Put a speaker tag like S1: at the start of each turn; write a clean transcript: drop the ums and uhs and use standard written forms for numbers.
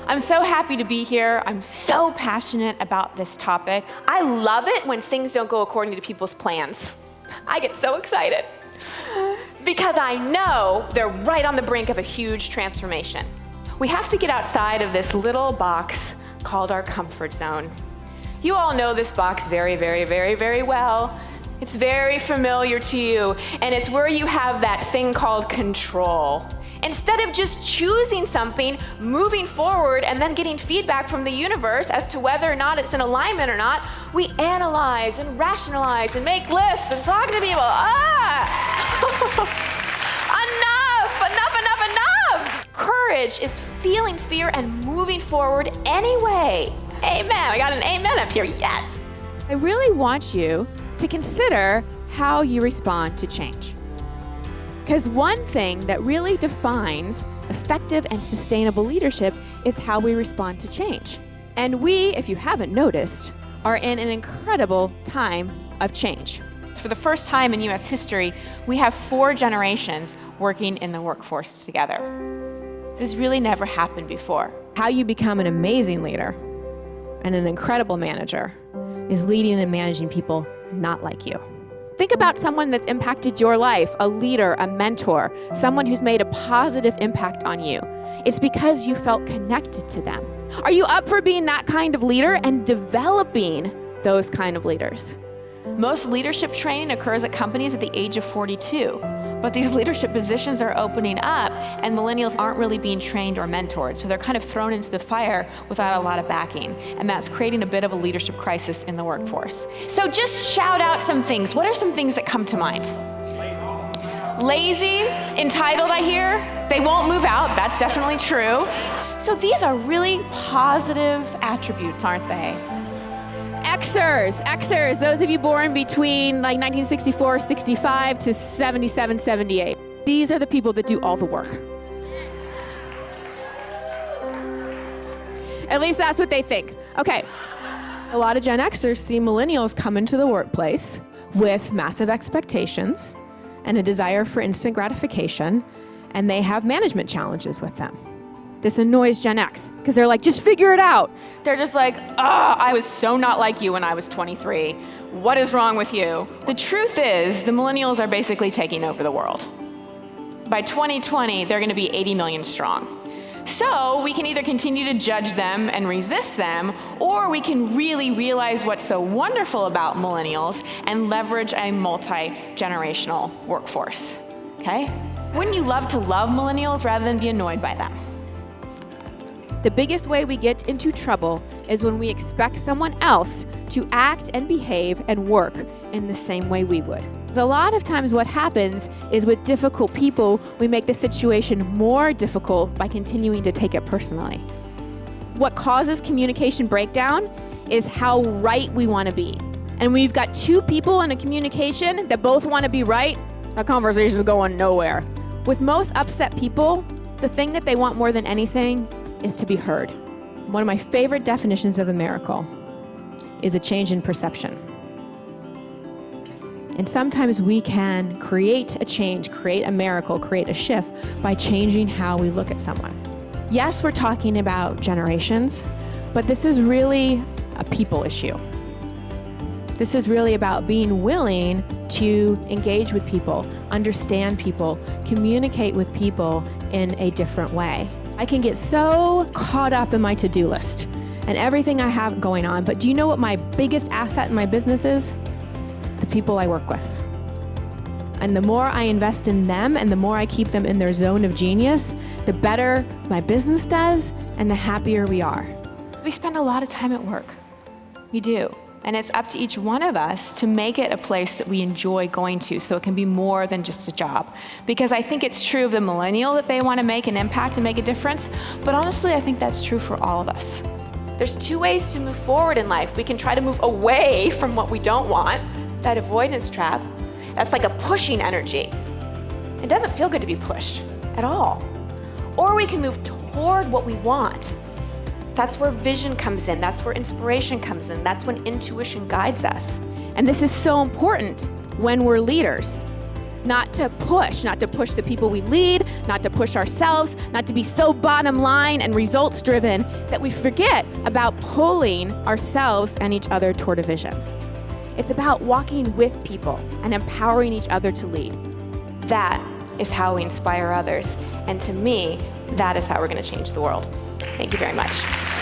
S1: I'm so happy to be here. I'm so passionate about this topic. I love it when things don't go according to people's plans. I get so excited because I know they're right on the brink of a huge transformation. We have to get outside of this little box called our comfort zone. You all know this box very, very, very, very well. It's very familiar to you, and it's where you have that thing called control. Instead of just choosing something, moving forward, and then getting feedback from the universe as to whether or not it's in alignment or not, we analyze and rationalize and make lists and talk to people. Enough! Courage is feeling fear and moving forward anyway. Amen. I got an amen up here, yes.
S2: I really want you to consider how you respond to change. Because one thing that really defines effective and sustainable leadership is how we respond to change. And we, if you haven't noticed, are in an incredible time of change.
S1: For the first time in U.S. history, we have 4 generations working in the workforce together. This really never happened before.
S2: How you become an amazing leader and an incredible manager is leading and managing people not like you. Think about someone that's impacted your life, a leader, a mentor, someone who's made a positive impact on you. It's because you felt connected to them. Are you up for being that kind of leader and developing those kind of leaders?
S1: Most leadership training occurs at companies at the age of 42, but these leadership positions are opening up and millennials aren't really being trained or mentored, so they're kind of thrown into the fire without a lot of backing, and that's creating a bit of a leadership crisis in the workforce. So just shout out some things. What are some things that come to mind? Lazy, entitled, I hear. They won't move out, that's definitely true. So these are really positive attributes, aren't they?
S2: Xers, those of you born between like 1964, 65 to 77, 78. These are the people that do all the work. At least that's what they think. Okay. A lot of Gen Xers see millennials come into the workplace with massive expectations and a desire for instant gratification, and they have management challenges with them. This annoys Gen X because they're like, just figure it out.
S1: They're just like, I was so not like you when I was 23. What is wrong with you? The truth is, the millennials are basically taking over the world. By 2020, they're going to be 80 million strong. So we can either continue to judge them and resist them, or we can really realize what's so wonderful about millennials and leverage a multi-generational workforce. Okay? Wouldn't you love to love millennials rather than be annoyed by them?
S2: The biggest way we get into trouble is when we expect someone else to act and behave and work in the same way we would. A lot of times what happens is with difficult people, we make the situation more difficult by continuing to take it personally. What causes communication breakdown is how right we want to be. And when you've got 2 people in a communication that both want to be right, that conversation is going nowhere. With most upset people, the thing that they want more than anything is to be heard. One of my favorite definitions of a miracle is a change in perception. And sometimes we can create a change, create a miracle, create a shift by changing how we look at someone. Yes, we're talking about generations, but this is really a people issue. This is really about being willing to engage with people, understand people, communicate with people in a different way. I can get so caught up in my to-do list and everything I have going on, but do you know what my biggest asset in my business is? The people I work with. And the more I invest in them and the more I keep them in their zone of genius, the better my business does and the happier we are.
S1: We spend a lot of time at work. We do. And it's up to each one of us to make it a place that we enjoy going to so it can be more than just a job. Because I think it's true of the millennial that they want to make an impact and make a difference, but honestly, I think that's true for all of us. There's 2 ways to move forward in life. We can try to move away from what we don't want, that avoidance trap. That's like a pushing energy. It doesn't feel good to be pushed at all. Or we can move toward what we want. That's where vision comes in. That's where inspiration comes in. That's when intuition guides us.
S2: And this is so important when we're leaders. not to push the people we lead, not to push ourselves, not to be so bottom line and results driven that we forget about pulling ourselves and each other toward a vision. It's about walking with people and empowering each other to lead. That is how we inspire others. And to me, that is how we're going to change the world. Thank you very much.